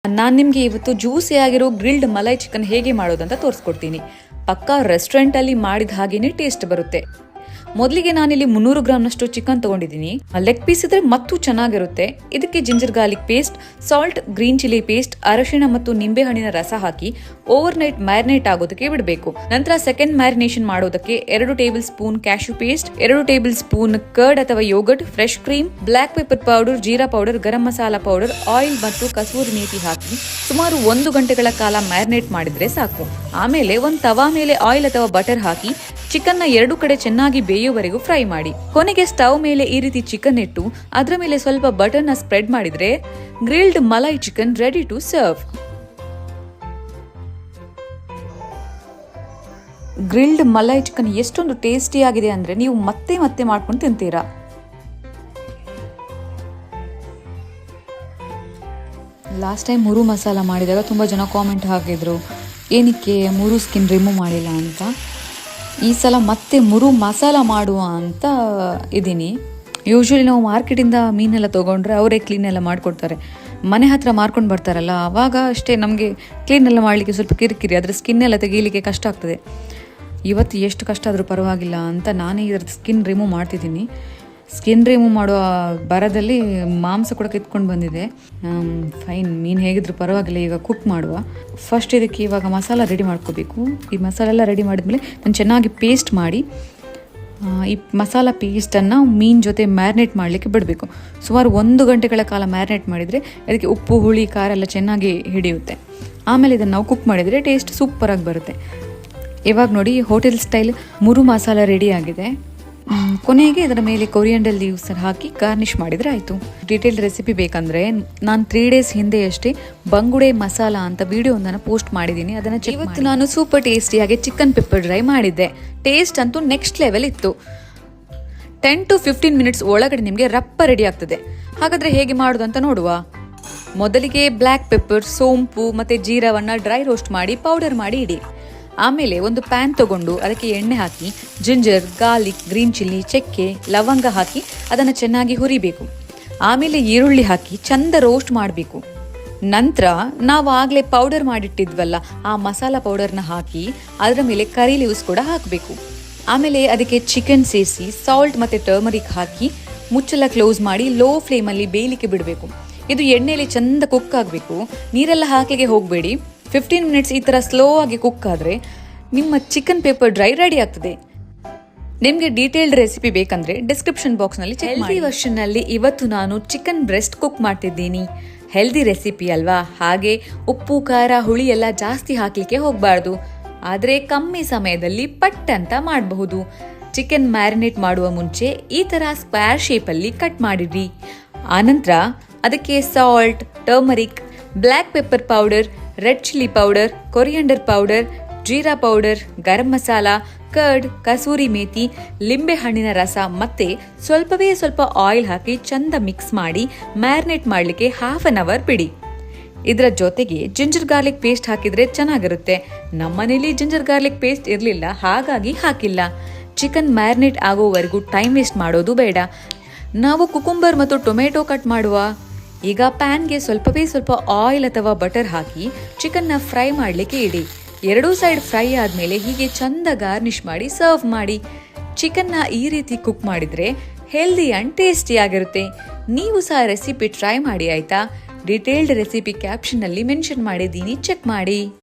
ನಾನು ನಿಮಗೆ ಇವತ್ತು ಜ್ಯೂಸಿ ಆಗಿರೋ ಗ್ರಿಲ್ಡ್ ಮಲೈ ಚಿಕನ್ ಹೇಗೆ ಮಾಡೋದಂತ ತೋರಿಸ್ಕೊಡ್ತೀನಿ. ಪಕ್ಕಾ ರೆಸ್ಟೋರೆಂಟಲ್ಲಿ ಮಾಡಿದ ಹಾಗೇನೆ ಟೇಸ್ಟ್ ಬರುತ್ತೆ. ಮೊದಲಿಗೆ ನಾನಿಲ್ಲಿ 300 ಗ್ರಾಮ್ನಷ್ಟು ಚಿಕನ್ ತಗೊಂಡಿದ್ದೀನಿ. ಲೆಗ್ ಪೀಸ್ ಇದ್ರೆ ಮತ್ತೂ ಚೆನ್ನಾಗಿರುತ್ತೆ. ಇದಕ್ಕೆ ginger garlic paste, salt, green chilli paste, ಅರಶಿಣ ಮತ್ತು ನಿಂಬೆ ಹಣ್ಣಿನ ರಸ ಹಾಕಿ ಓವರ್ ನೈಟ್ ಮ್ಯಾರಿನೇಟ್ ಆಗೋದಕ್ಕೆ ಬಿಡಬೇಕು. ನಂತರ ಸೆಕೆಂಡ್ ಮ್ಯಾರಿನೇಷನ್ ಮಾಡೋದಕ್ಕೆ 2 tablespoon cashew paste, 2 tablespoon curd ಅಥವಾ yoghurt, fresh cream, black pepper powder, jeera powder, garam masala powder, oil ಮತ್ತು ಕಸೂರಿ ಮೇಥಿ ಹಾಕಿ ಸುಮಾರು 1 ಗಂಟೆಗಳ ಕಾಲ ಮ್ಯಾರಿನೇಟ್ ಮಾಡಿದ್ರೆ ಸಾಕು. ಆಮೇಲೆ ಒಂದು ತವಾ ಮೇಲೆ ಆಯಿಲ್ ಅಥವಾ ಬಟರ್ ಹಾಕಿ ಚಿಕನ್ನ 2 ಕಡೆ ಚೆನ್ನಾಗಿ ಬೇಯುವವರೆಗೂ ಫ್ರೈ ಮಾಡಿ. ಕೊನೆಗೆ ಸ್ಟವ್ ಮೇಲೆ ಈ ರೀತಿ ಚಿಕನ್ ಇಟ್ಟು ಅದರ ಮೇಲೆ ಸ್ವಲ್ಪ ಬಟರ್ನ ಸ್ಪ್ರೆಡ್ ಮಾಡಿದ್ರೆ grilled malai chicken ready to serve. Grilled malai chicken ಎಷ್ಟೊಂದು ಟೇಸ್ಟಿ ಆಗಿದೆ ಅಂದ್ರೆ ನೀವು ಮತ್ತೆ ಮತ್ತೆ ಮಾಡ್ಕೊಂಡು ತಿಂತೀರಾ. ಲಾಸ್ಟ್ ಟೈಮ್ ಮುರು ಮಸಾಲ ಮಾಡಿದಾಗ ತುಂಬ ಜನ ಕಾಮೆಂಟ್ ಹಾಕಿದ್ರು, ಏನಕ್ಕೆ ಮುರು ಸ್ಕಿನ್ ರಿಮೂವ್ ಮಾಡಿಲ್ಲ ಅಂತ. ಈ ಸಲ ಮತ್ತೆ ಮುರು ಮಸಾಲ ಮಾಡುವ ಅಂತ ಇದ್ದೀನಿ. ಯೂಶ್ವಲಿ ನಾವು ಮಾರ್ಕೆಟಿಂದ ಮೀನೆಲ್ಲ ತೊಗೊಂಡ್ರೆ ಅವರೇ ಕ್ಲೀನೆಲ್ಲ ಮಾಡಿಕೊಡ್ತಾರೆ. ಮನೆ ಹತ್ರ ಮಾರ್ಕೊಂಡು ಬರ್ತಾರಲ್ಲ ಆವಾಗ ಅಷ್ಟೇ ನಮಗೆ ಕ್ಲೀನೆಲ್ಲ ಮಾಡಲಿಕ್ಕೆ ಸ್ವಲ್ಪ ಕಿರಿಕಿರಿ, ಅದರ ಸ್ಕಿನ್ನೆಲ್ಲ ತೆಗೀಲಿಕ್ಕೆ ಕಷ್ಟ ಆಗ್ತದೆ. ಇವತ್ತು ಎಷ್ಟು ಕಷ್ಟ ಆದರೂ ಪರವಾಗಿಲ್ಲ ಅಂತ ನಾನೇ ಇದರ ಸ್ಕಿನ್ ರಿಮೂವ್ ಮಾಡ್ತಿದ್ದೀನಿ. ಸ್ಕಿನ್ ರಿಮೂವ್ ಮಾಡುವ ಬರದಲ್ಲಿ ಮಾಂಸ ಕೂಡ ಕಿತ್ಕೊಂಡು ಬಂದಿದೆ. ಫೈನ್, ಮೀನು ಹೇಗಿದ್ರು ಪರವಾಗಿಲ್ಲ. ಈಗ ಕುಕ್ ಮಾಡುವ. ಫಸ್ಟ್ ಇದಕ್ಕೆ ಇವಾಗ ಮಸಾಲ ರೆಡಿ ಮಾಡ್ಕೋಬೇಕು. ಈ ಮಸಾಲ ಎಲ್ಲ ರೆಡಿ ಮಾಡಿದ್ಮೇಲೆ ನಾನು ಚೆನ್ನಾಗಿ ಪೇಸ್ಟ್ ಮಾಡಿ ಈ ಮಸಾಲ ಪೇಸ್ಟನ್ನು ಮೀನು ಜೊತೆ ಮ್ಯಾರಿನೇಟ್ ಮಾಡಲಿಕ್ಕೆ ಬಿಡಬೇಕು. ಸುಮಾರು 1 ಗಂಟೆಗಳ ಕಾಲ ಮ್ಯಾರಿನೇಟ್ ಮಾಡಿದರೆ ಅದಕ್ಕೆ ಉಪ್ಪು, ಹುಳಿ, ಖಾರ ಎಲ್ಲ ಚೆನ್ನಾಗಿ ಹಿಡಿಯುತ್ತೆ. ಆಮೇಲೆ ಇದನ್ನು ನಾವು ಕುಕ್ ಮಾಡಿದರೆ ಟೇಸ್ಟ್ ಸೂಪರಾಗಿ ಬರುತ್ತೆ. ಇವಾಗ ನೋಡಿ, ಹೋಟೆಲ್ ಸ್ಟೈಲ್ ಮುರು ಮಸಾಲ ರೆಡಿ ಆಗಿದೆ. ಕೊನೆಗೆ ಇದರ ಮೇಲೆ ಕೊರಿಯಂಡರ್ ಲೀವ್ಸ್ ಹಾಕಿ ಗಾರ್ನಿಷ್ ಮಾಡಿದರೆ ಆಯಿತು. ಡೀಟೇಲ್ಡ್ ರೆಸಿಪಿ ಬೇಕಂದರೆ ನಾನು 3 ಡೇಸ್ ಹಿಂದೆಯಷ್ಟೇ ಬಂಗುಡೆ ಮಸಾಲ ಅಂತ ವಿಡಿಯೋವನ್ನು ಪೋಸ್ಟ್ ಮಾಡಿದ್ದೀನಿ, ಅದನ್ನು ಇವತ್ತು ನಾನು ಸೂಪರ್ ಟೇಸ್ಟಿಯಾಗಿ ಚಿಕನ್ ಪೆಪ್ಪರ್ ಡ್ರೈ ಮಾಡಿದ್ದೆ. ಟೇಸ್ಟ್ ಅಂತೂ ನೆಕ್ಸ್ಟ್ ಲೆವೆಲ್ ಇತ್ತು. 10 to 15 ಮಿನಿಟ್ಸ್ ಒಳಗಡೆ ನಿಮಗೆ ರಪ್ಪ ರೆಡಿ ಆಗ್ತದೆ. ಹಾಗಾದರೆ ಹೇಗೆ ಮಾಡೋದು ಅಂತ ನೋಡುವ. ಮೊದಲಿಗೆ ಬ್ಲ್ಯಾಕ್ ಪೆಪ್ಪರ್, ಸೋಂಪು ಮತ್ತು ಜೀರವನ್ನು ಡ್ರೈ ರೋಸ್ಟ್ ಮಾಡಿ ಪೌಡರ್ ಮಾಡಿ ಇಡಿ. ಆಮೇಲೆ ಒಂದು ಪ್ಯಾನ್ ತಗೊಂಡು ಅದಕ್ಕೆ ಎಣ್ಣೆ ಹಾಕಿ ಜಿಂಜರ್, ಗಾರ್ಲಿಕ್, ಗ್ರೀನ್ ಚಿಲ್ಲಿ, ಚಕ್ಕೆ, ಲವಂಗ ಹಾಕಿ ಅದನ್ನು ಚೆನ್ನಾಗಿ ಹುರಿಬೇಕು. ಆಮೇಲೆ ಈರುಳ್ಳಿ ಹಾಕಿ ಚಂದ ರೋಸ್ಟ್ ಮಾಡಬೇಕು. ನಂತರ ನಾವು ಆಗಲೇ ಪೌಡರ್ ಮಾಡಿಟ್ಟಿದ್ವಲ್ಲ ಆ ಮಸಾಲ ಪೌಡರ್ನ ಹಾಕಿ ಅದರ ಮೇಲೆ ಕರಿ ಲೀವ್ಸ್ ಕೂಡ ಹಾಕಬೇಕು. ಆಮೇಲೆ ಅದಕ್ಕೆ ಚಿಕನ್ ಸೇರಿಸಿ ಸಾಲ್ಟ್ ಮತ್ತು ಟರ್ಮರಿಕ್ ಹಾಕಿ ಮುಚ್ಚಳ ಕ್ಲೋಸ್ ಮಾಡಿ ಲೋ ಫ್ಲೇಮಲ್ಲಿ ಬೇಯಲಿಕ್ಕೆ ಬಿಡಬೇಕು. ಇದು ಎಣ್ಣೆಯಲ್ಲಿ ಚಂದ ಕುಕ್ ಆಗಬೇಕು. ನೀರೆಲ್ಲ ಹಾಕಲಿಕ್ಕೆ ಹೋಗಬೇಡಿ. 15 ಮಿನಿಟ್ಸ್ ಈ ಥರ ಸ್ಲೋ ಆಗಿ ಕುಕ್ ಆದರೆ ನಿಮ್ಮ ಚಿಕನ್ ಪೆಪ್ಪರ್ ಡ್ರೈ ರೆಡಿ ಆಗ್ತದೆ. ನಿಮಗೆ ಡೀಟೇಲ್ಡ್ ರೆಸಿಪಿ ಬೇಕಂದರೆ ಡಿಸ್ಕ್ರಿಪ್ಷನ್ ಬಾಕ್ಸ್ನಲ್ಲಿ ಚೆಕ್ ಮಾಡಿ. ಹೆಲ್ದಿ ವರ್ಷನ್ನಲ್ಲಿ ಇವತ್ತು ನಾನು ಚಿಕನ್ ಬ್ರೆಸ್ಟ್ ಕುಕ್ ಮಾಡ್ತಿದ್ದೀನಿ. ಹೆಲ್ದಿ ರೆಸಿಪಿ ಅಲ್ವಾ, ಹಾಗೆ ಉಪ್ಪು, ಖಾರ, ಹುಳಿ ಎಲ್ಲ ಜಾಸ್ತಿ ಹಾಕಲಿಕ್ಕೆ ಹೋಗಬಾರ್ದು. ಆದರೆ ಕಮ್ಮಿ ಸಮಯದಲ್ಲಿ ಪಟ್ ಅಂತ ಮಾಡಬಹುದು. ಚಿಕನ್ ಮ್ಯಾರಿನೇಟ್ ಮಾಡುವ ಮುಂಚೆ ಈ ಥರ ಸ್ಕ್ವೇರ್ ಶೇಪಲ್ಲಿ ಕಟ್ ಮಾಡಿರಿ. ಆನಂತರ ಅದಕ್ಕೆ salt, turmeric, black pepper powder, red chilli powder, coriander powder, jeera powder, garam masala, curd, kasuri methi, ಲಿಂಬೆ ಹಣ್ಣಿನ ರಸ ಮತ್ತೆ ಸ್ವಲ್ಪವೇ ಸ್ವಲ್ಪ ಆಯಿಲ್ ಹಾಕಿ ಚಂದ ಮಿಕ್ಸ್ ಮಾಡಿ ಮ್ಯಾರಿನೇಟ್ ಮಾಡಲಿಕ್ಕೆ 1/2 ಅವರ್ ಬಿಡಿ. ಇದರ ಜೊತೆಗೆ ಜಿಂಜರ್ ಗಾರ್ಲಿಕ್ ಪೇಸ್ಟ್ ಹಾಕಿದರೆ ಚೆನ್ನಾಗಿರುತ್ತೆ. ನಮ್ಮನೇಲಿ ಜಿಂಜರ್ ಗಾರ್ಲಿಕ್ ಪೇಸ್ಟ್ ಇರಲಿಲ್ಲ, ಹಾಗಾಗಿ ಹಾಕಿಲ್ಲ. ಚಿಕನ್ ಮ್ಯಾರಿನೇಟ್ ಆಗೋವರೆಗೂ ಟೈಮ್ ವೇಸ್ಟ್ ಮಾಡೋದು ಬೇಡ. ನಾವು ಕುಕುಂಬರ್ ಮತ್ತು ಟೊಮೆಟೊ ಕಟ್ ಮಾಡುವ. ಈಗ ಪ್ಯಾನ್ಗೆ ಸ್ವಲ್ಪವೇ ಸ್ವಲ್ಪ ಆಯಿಲ್ ಅಥವಾ ಬಟರ್ ಹಾಕಿ ಚಿಕನ್ನ ಫ್ರೈ ಮಾಡಲಿಕ್ಕೆ ಇಡಿ. 2 ಸೈಡ್ ಫ್ರೈ ಆದಮೇಲೆ ಹೀಗೆ ಚಂದ ಗಾರ್ನಿಷ್ ಮಾಡಿ ಸರ್ವ್ ಮಾಡಿ. ಚಿಕನ್ನ ಈ ರೀತಿ ಕುಕ್ ಮಾಡಿದರೆ ಹೆಲ್ದಿ ಆ್ಯಂಡ್ ಟೇಸ್ಟಿ ಆಗಿರುತ್ತೆ. ನೀವು ಸಹ ರೆಸಿಪಿ ಟ್ರೈ ಮಾಡಿ ಆಯಿತಾ. ಡೀಟೇಲ್ಡ್ ರೆಸಿಪಿ ಕ್ಯಾಪ್ಷನ್ನಲ್ಲಿ ಮೆನ್ಷನ್ ಮಾಡಿದ್ದೀನಿ, ಚೆಕ್ ಮಾಡಿ.